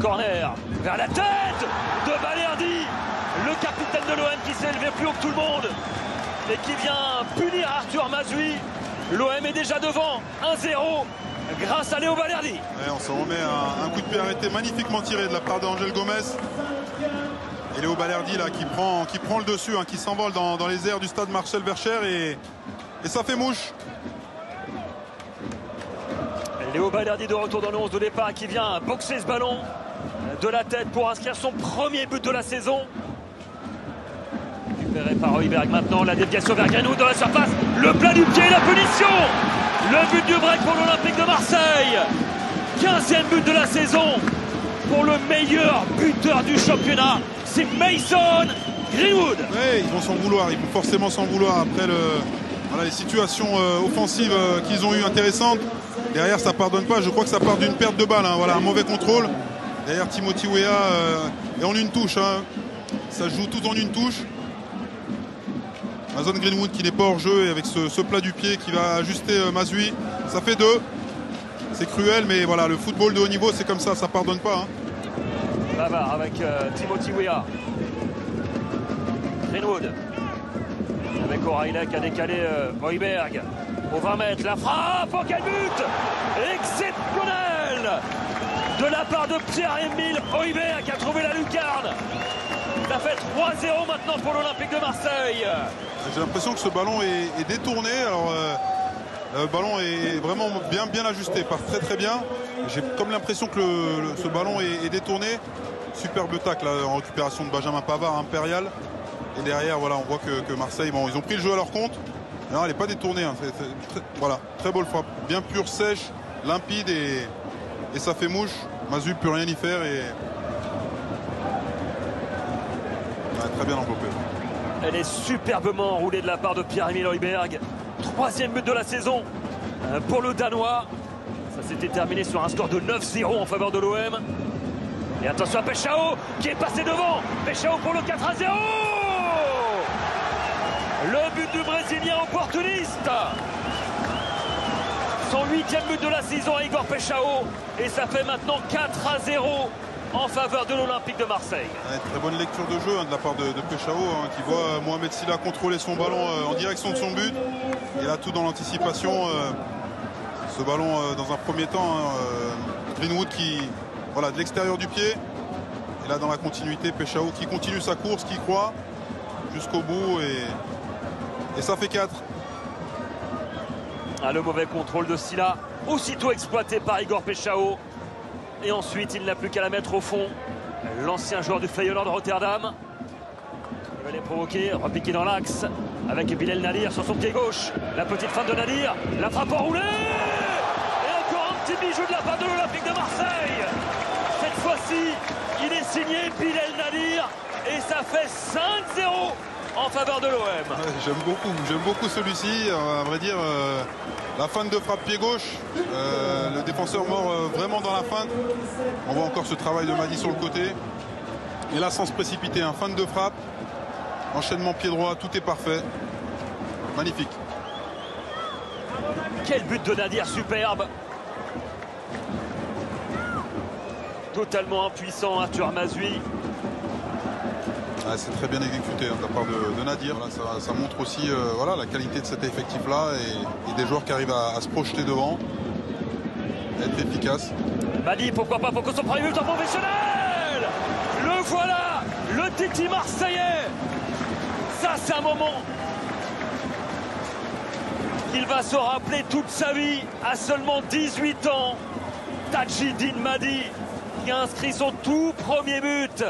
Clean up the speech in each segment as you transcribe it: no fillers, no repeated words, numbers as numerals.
corner vers la tête de Balerdi, le capitaine de l'OM qui s'est élevé plus haut que tout le monde et qui vient punir Arthur Mazouy. L'OM est déjà devant 1-0 grâce à Léo Balerdi. Ouais, on se remet un coup de pied arrêté magnifiquement tiré de la part d'Angel Gomez. Et Léo Balerdi là qui prend le dessus, hein, qui s'envole dans les airs du stade Marcel Vercher et ça fait mouche. Léo Balerdi de retour dans le 11 de départ qui vient boxer ce ballon de la tête pour inscrire son premier but de la saison. Récupéré par Højbjerg maintenant, la déviation vers Greenwood dans la surface, le plat du pied, la punition. Le but du break pour l'Olympique de Marseille. 15e but de la saison pour le meilleur buteur du championnat. C'est Mason Greenwood. Oui, ils vont s'en vouloir, ils vont forcément s'en vouloir après les situations offensives qu'ils ont eues intéressantes. Derrière, ça pardonne pas. Je crois que ça part d'une perte de balle. Hein. Voilà, un mauvais contrôle. Derrière, Timothy Weah est en une touche. Hein. Ça joue tout en une touche. Mason Greenwood qui n'est pas hors jeu et avec ce plat du pied qui va ajuster Mazouy. Ça fait 2. C'est cruel, mais voilà, le football de haut niveau, c'est comme ça. Ça pardonne pas. Hein. Bavard avec Timothy Weah. Greenwood. Avec O'Reilly qui a décalé Højbjerg. Au 20 mètres, la frappe, oh quel but exceptionnel de la part de Pierre-Emile Højbjerg qui a trouvé la lucarne. Ça fait 3-0 maintenant pour l'Olympique de Marseille. J'ai l'impression que ce ballon est détourné. Alors le ballon est vraiment bien ajusté, part très bien. J'ai comme l'impression que ce ballon est détourné. Superbe tacle là, en récupération de Benjamin Pavard, impérial. Et derrière, voilà, on voit que Marseille, bon, ils ont pris le jeu à leur compte. Non, elle n'est pas détournée. Hein. Voilà, très beau le frappe. Bien pure, sèche, limpide et ça fait mouche. Mazouy ne peut rien y faire. Et... Ouais, très bien enveloppé. Elle est superbement enroulée de la part de Pierre-Emile Højbjerg. 3e but de la saison pour le Danois. Ça s'était terminé sur un score de 9-0 en faveur de l'OM. Et attention à Peixao qui est passé devant. Peixao pour le 4-0. Le but du Brésilien opportuniste. Son 8e but de la saison à Igor Peixao. Et ça fait maintenant 4-0 en faveur de l'Olympique de Marseille. Ouais, très bonne lecture de jeu de la part de Peixao qui voit Mohamed Sylla contrôler son ballon en direction de son but. Et là tout dans l'anticipation. Ce ballon dans un premier temps. Greenwood qui, voilà, de l'extérieur du pied. Et là dans la continuité, Peixao qui continue sa course, qui croit jusqu'au bout. Et ça fait 4. Ah, le mauvais contrôle de Sylla, aussitôt exploité par Igor Peixao. Et ensuite, il n'a plus qu'à la mettre au fond. L'ancien joueur du Feyenoord de Rotterdam. Il va les provoquer, repiquer dans l'axe avec Bilal Nadir sur son pied gauche. La petite fin de Nadir, la frappe enroulée. Et encore un petit bijou de la part de l'Olympique de Marseille. Cette fois-ci, il est signé Bilal Nadir. Et ça fait 5-0 en faveur de l'OM. Ouais, j'aime beaucoup celui-ci. À vrai dire, la feinte de frappe pied gauche. Le défenseur mort vraiment dans la feinte. On voit encore ce travail de Madi sur le côté. Et là, sans se précipiter, feinte de frappe. Enchaînement pied droit, tout est parfait. Magnifique. Quel but de Nadir, superbe. Totalement impuissant, Arthur Mazouy. Ah, c'est très bien exécuté de la part de Nadir. Voilà, ça montre aussi voilà, la qualité de cet effectif-là et des joueurs qui arrivent à se projeter devant, être efficaces. Madi, pourquoi pas pour que son premier but en professionnel. Le voilà, le Titi marseillais. Ça, c'est un moment qu'il va se rappeler toute sa vie. À seulement 18 ans, Tadjidine Madi qui a inscrit son tout premier but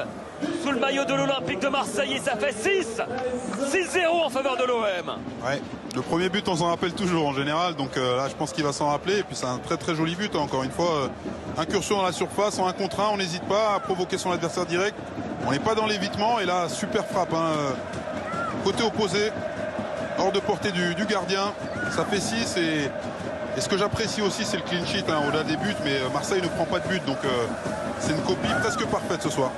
sous le maillot de l'Olympique de Marseille et ça fait 6-0 en faveur de l'OM. Ouais, le premier but on s'en rappelle toujours en général, donc là je pense qu'il va s'en rappeler. Et puis c'est un très joli but, hein, encore une fois. Incursion dans la surface en 1 contre 1, on n'hésite pas à provoquer son adversaire direct. On n'est pas dans l'évitement et là super frappe, côté opposé, hors de portée du gardien. Ça fait 6 et ce que j'apprécie aussi c'est le clean sheet au-delà des buts, mais Marseille ne prend pas de but, donc c'est une copie presque parfaite ce soir.